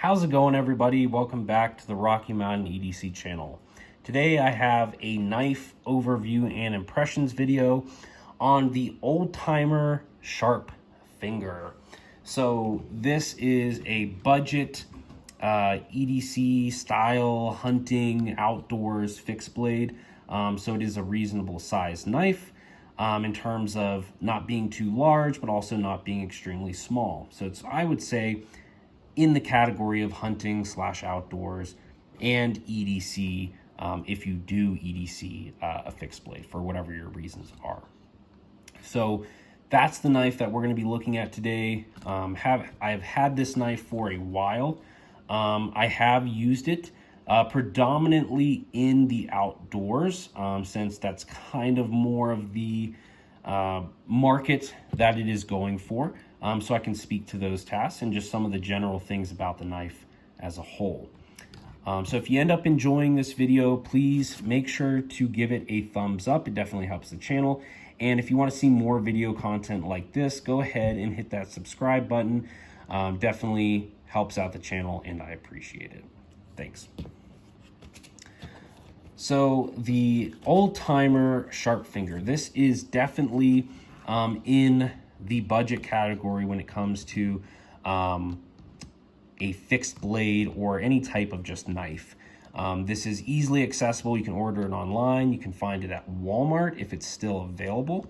How's it going, everybody? Welcome back to the Rocky Mountain EDC channel. Today I have a knife overview and impressions video on the Old Timer Sharp Finger. So this is a budget EDC style hunting outdoors fixed blade. So it is a reasonable size knife in terms of not being too large, but also not being extremely small. So it's, I would say, in the category of hunting / outdoors and EDC, if you do EDC a fixed blade for whatever your reasons are. So that's the knife that we're going to be looking at today. I've had this knife for a while. I have used it predominantly in the outdoors, since that's kind of more of the market that it is going for. So I can speak to those tasks and just some of the general things about the knife as a whole. So if you end up enjoying this video, please make sure to give it a thumbs up. It definitely helps the channel. And if you want to see more video content like this, go ahead and hit that subscribe button. Definitely helps out the channel and I appreciate it. Thanks. So the Old Timer Sharp Finger, this is definitely in the budget category when it comes to a fixed blade or any type of just knife. This is easily accessible. You can order it online. You can find it at Walmart if it's still available.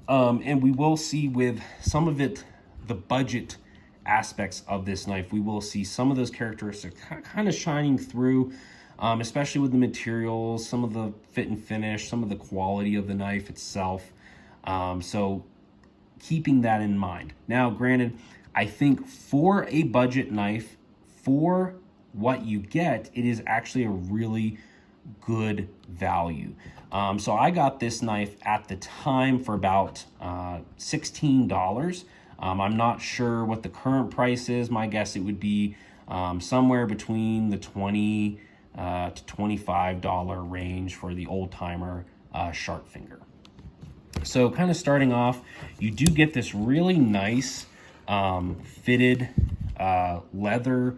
And we will see with some of it, the budget aspects of this knife, we will see some of those characteristics kind of shining through, especially with the materials, some of the fit and finish, some of the quality of the knife itself. So keeping that in mind. Now, granted, I think for a budget knife, for what you get, it is actually a really good value. So I got this knife at the time for about $16. I'm not sure what the current price is. My guess it would be somewhere between the $20 to $25 range for the Old Timer Sharp Finger. So kind of starting off, you do get this really nice fitted leather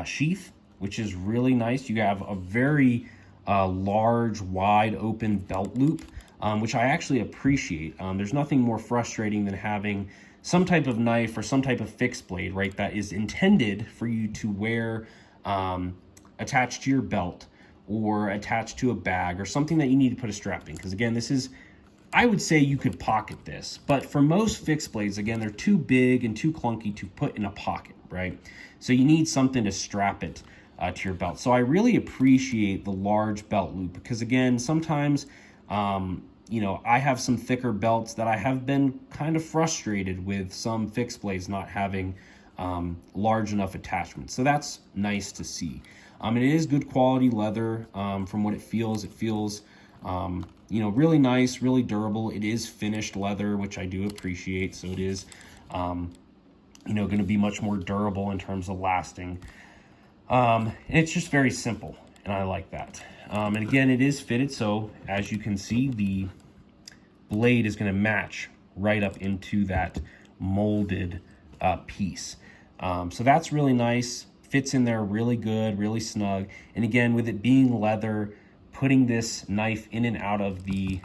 sheath, which is really nice. You have a very large, wide open belt loop, which I actually appreciate. There's nothing more frustrating than having some type of knife or some type of fixed blade, right, that is intended for you to wear attached to your belt or attached to a bag or something that you need to put a strap in. Because again, this is, I would say you could pocket this, but for most fixed blades, again, they're too big and too clunky to put in a pocket, right? So you need something to strap it to your belt. So I really appreciate the large belt loop because again, sometimes, you know, I have some thicker belts that I have been kind of frustrated with some fixed blades not having large enough attachments. So that's nice to see. And it is good quality leather. From what it feels, you know, really nice, really durable. It is finished leather, which I do appreciate. So it is, you know, going to be much more durable in terms of lasting. And it's just very simple, and I like that. And again, it is fitted, so as you can see, the blade is going to match right up into that molded piece. So that's really nice. Fits in there really good, really snug. And again, with it being leather, putting this knife in and out of the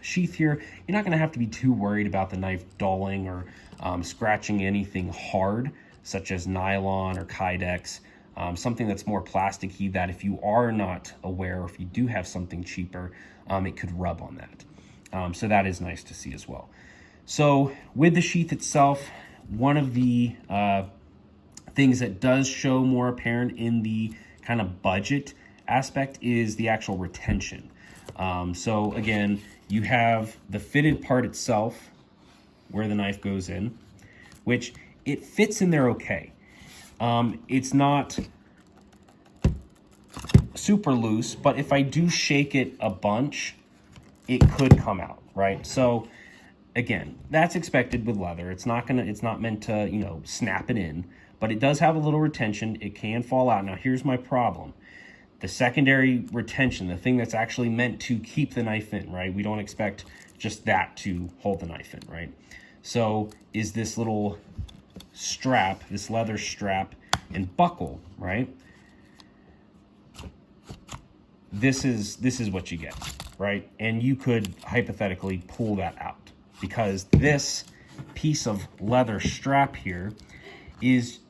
sheath here, you're not going to have to be too worried about the knife dulling or scratching anything hard, such as nylon or Kydex, something that's more plasticky that if you are not aware, or if you do have something cheaper, it could rub on that. So that is nice to see as well. So with the sheath itself, one of the things that does show more apparent in the kind of budget aspect is the actual retention. So again, you have the fitted part itself where the knife goes in, which it fits in there okay. It's not super loose, but if I do shake it a bunch, it could come out, right? So again, that's expected with leather. It's not meant to, you know, snap it in, but it does have a little retention. It can fall out. Now here's my problem. The secondary retention, the thing that's actually meant to keep the knife in, right? We don't expect just that to hold the knife in, right? So is this little strap, this leather strap, and buckle, right? This is what you get, right? And you could hypothetically pull that out, because this piece of leather strap here is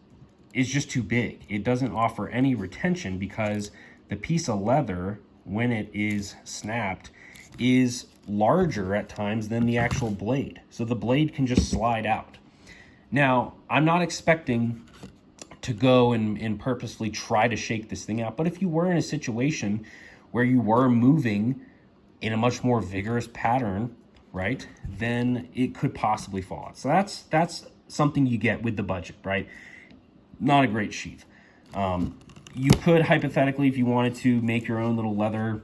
just too big. It doesn't offer any retention, because the piece of leather, when it is snapped, is larger at times than the actual blade. So the blade can just slide out. Now, I'm not expecting to go and purposely try to shake this thing out, but if you were in a situation where you were moving in a much more vigorous pattern, right, then it could possibly fall out. So that's something you get with the budget, right? Not a great sheath. You could hypothetically, if you wanted to make your own little leather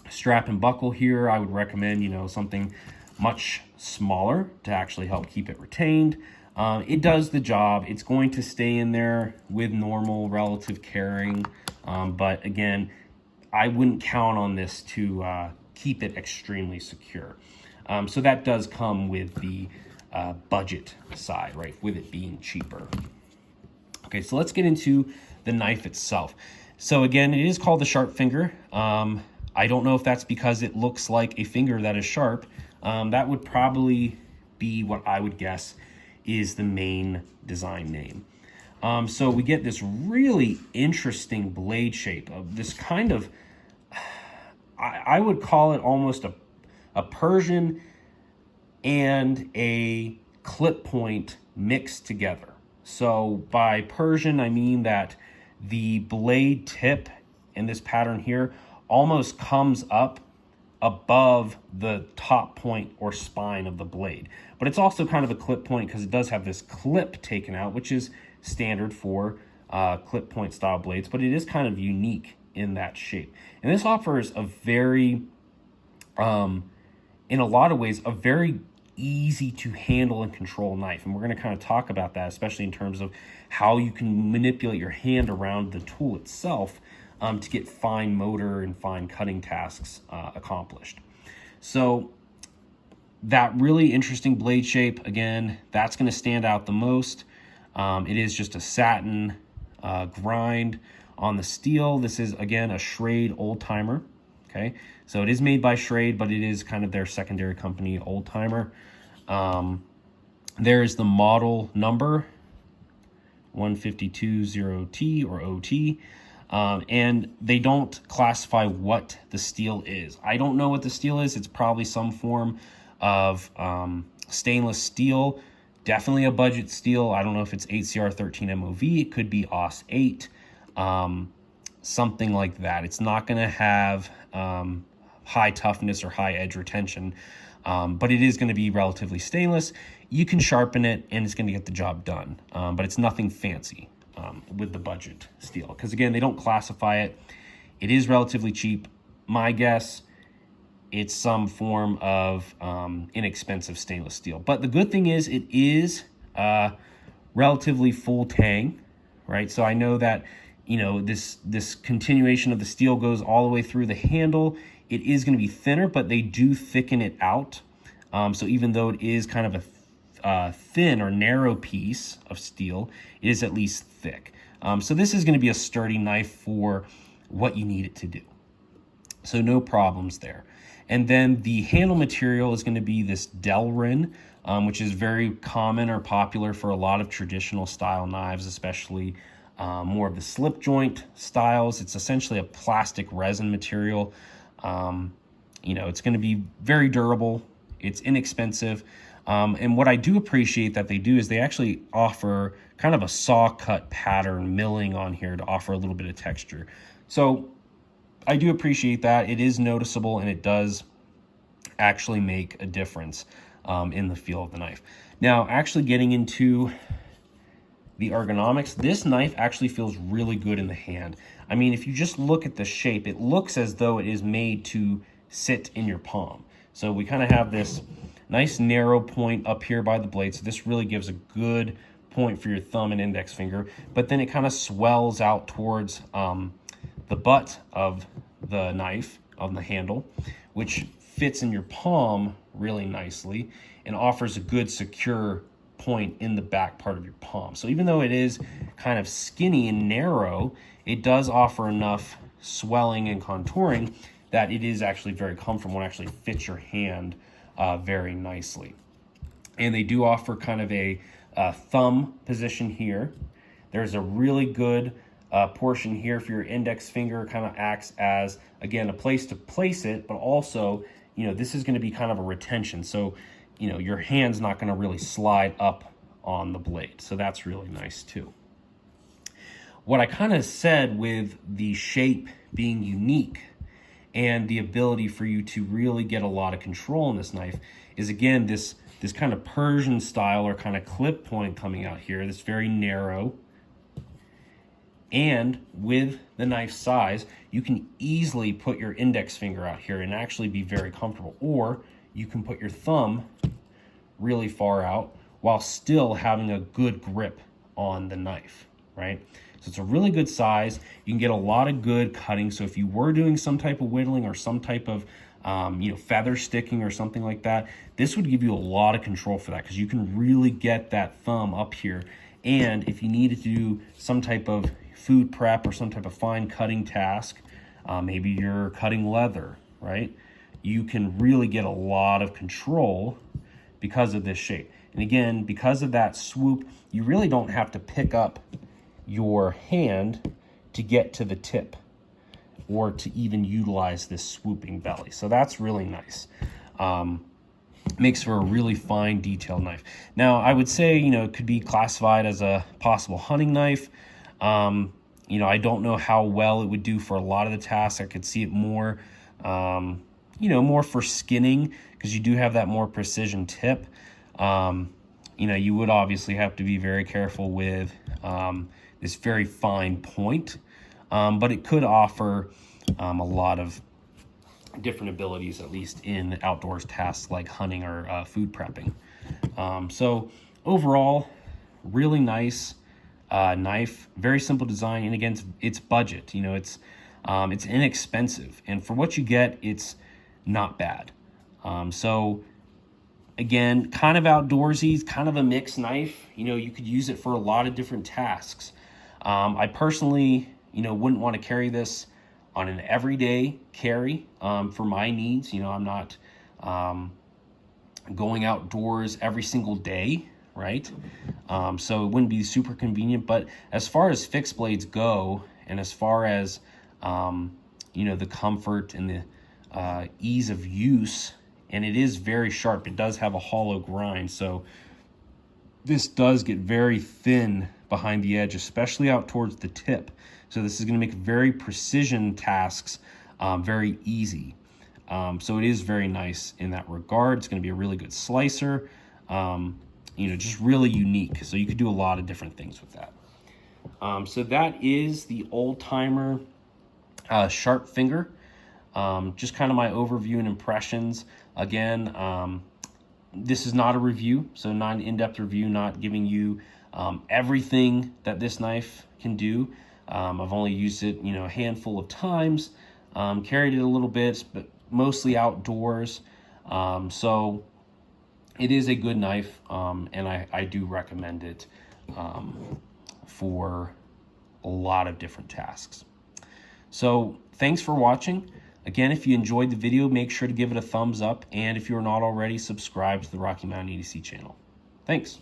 strap and buckle here, I would recommend, you know, something much smaller to actually help keep it retained. It does the job. It's going to stay in there with normal relative carrying, but again, I wouldn't count on this to keep it extremely secure. So that does come with the budget side, right, with it being cheaper. Okay, so let's get into the knife itself. So again, it is called the Sharp Finger. I don't know if that's because it looks like a finger that is sharp. That would probably be what I would guess is the main design name. So we get this really interesting blade shape of this kind of, I would call it almost a Persian and a clip point mixed together. So by Persian, I mean that the blade tip in this pattern here almost comes up above the top point or spine of the blade. But it's also kind of a clip point because it does have this clip taken out, which is standard for clip point style blades, but it is kind of unique in that shape. And this offers a very, in a lot of ways, a very easy to handle and control knife. And we're going to kind of talk about that, especially in terms of how you can manipulate your hand around the tool itself to get fine motor and fine cutting tasks accomplished. So that really interesting blade shape, again, that's going to stand out the most. It is just a satin grind on the steel. This is, again, a Schrade Old Timer. Okay, so it is made by Schrade, but it is kind of their secondary company, Old Timer. There is the model number 1520T or OT. And they don't classify what the steel is. I don't know what the steel is. It's probably some form of stainless steel, definitely a budget steel. I don't know if it's 8CR13 MOV. It could be AUS 8, something like that. It's not going to have high toughness or high edge retention, but it is going to be relatively stainless. You can sharpen it and it's going to get the job done, but it's nothing fancy. With the budget steel, because again, they don't classify it. It is relatively cheap. My guess, it's some form of inexpensive stainless steel. But the good thing is it is relatively full tang, right? So I know that, you know, this continuation of the steel goes all the way through the handle. It is going to be thinner, but they do thicken it out. So even though it is kind of a thin or narrow piece of steel, it is at least thick. So this is going to be a sturdy knife for what you need it to do. So no problems there. And then the handle material is going to be this Delrin, which is very common or popular for a lot of traditional style knives, especially more of the slip joint styles. It's essentially a plastic resin material. You know, it's going to be very durable. It's inexpensive. And what I do appreciate that they do is they actually offer kind of a saw cut pattern milling on here to offer a little bit of texture. So I do appreciate that. It is noticeable and it does actually make a difference in the feel of the knife. Now, actually getting into the ergonomics, this knife actually feels really good in the hand. I mean, if you just look at the shape, it looks as though it is made to sit in your palm. So we kind of have this nice narrow point up here by the blade. So this really gives a good point for your thumb and index finger, but then it kind of swells out towards the butt of the knife, of the handle, which fits in your palm really nicely and offers a good secure point in the back part of your palm. So even though it is kind of skinny and narrow, it does offer enough swelling and contouring that it is actually very comfortable and actually fits your hand very nicely. And they do offer kind of a thumb position here. There's a really good portion here for your index finger, kind of acts as, again, a place to place it, but also, you know, this is going to be kind of a retention. So, you know, your hand's not going to really slide up on the blade. So that's really nice too. What I kind of said with the shape being unique and the ability for you to really get a lot of control in this knife is, again, this kind of Persian style or kind of clip point coming out here, this very narrow. And with the knife size, you can easily put your index finger out here and actually be very comfortable. Or you can put your thumb really far out while still having a good grip on the knife, right? So it's a really good size. You can get a lot of good cutting. So if you were doing some type of whittling or some type of you know, feather sticking or something like that, this would give you a lot of control for that, because you can really get that thumb up here. And if you needed to do some type of food prep or some type of fine cutting task, maybe you're cutting leather, right? You can really get a lot of control because of this shape. And again, because of that swoop, you really don't have to pick up your hand to get to the tip or to even utilize this swooping belly. So that's really nice. Makes for a really fine detailed knife. Now, I would say, you know, it could be classified as a possible hunting knife. You know, I don't know how well it would do for a lot of the tasks. I could see it more, you know, more for skinning, because you do have that more precision tip. You know, you would obviously have to be very careful with this very fine point, but it could offer a lot of different abilities, at least in outdoors tasks like hunting or food prepping. So overall, really nice knife, very simple design, and again, it's budget. You know, it's inexpensive, and for what you get, it's not bad. So again, kind of outdoorsy, kind of a mixed knife. You know, you could use it for a lot of different tasks. I personally, you know, wouldn't want to carry this on an everyday carry for my needs. You know, I'm not going outdoors every single day, right? So it wouldn't be super convenient. But as far as fixed blades go, and as far as, you know, the comfort and the ease of use, and it is very sharp. It does have a hollow grind, so this does get very thin behind the edge, especially out towards the tip. So this is going to make very precision tasks very easy. So it is very nice in that regard. It's going to be a really good slicer, you know, just really unique. So you could do a lot of different things with that. So that is the Old Timer Sharp Finger. Just kind of my overview and impressions. Again, this is not a review, so not an in-depth review, not giving you everything that this knife can do. I've only used it, you know, a handful of times, carried it a little bit, but mostly outdoors. So it is a good knife, and I do recommend it for a lot of different tasks. So thanks for watching. Again, if you enjoyed the video, make sure to give it a thumbs up. And if you're not already, subscribe to the Rocky Mountain EDC channel. Thanks.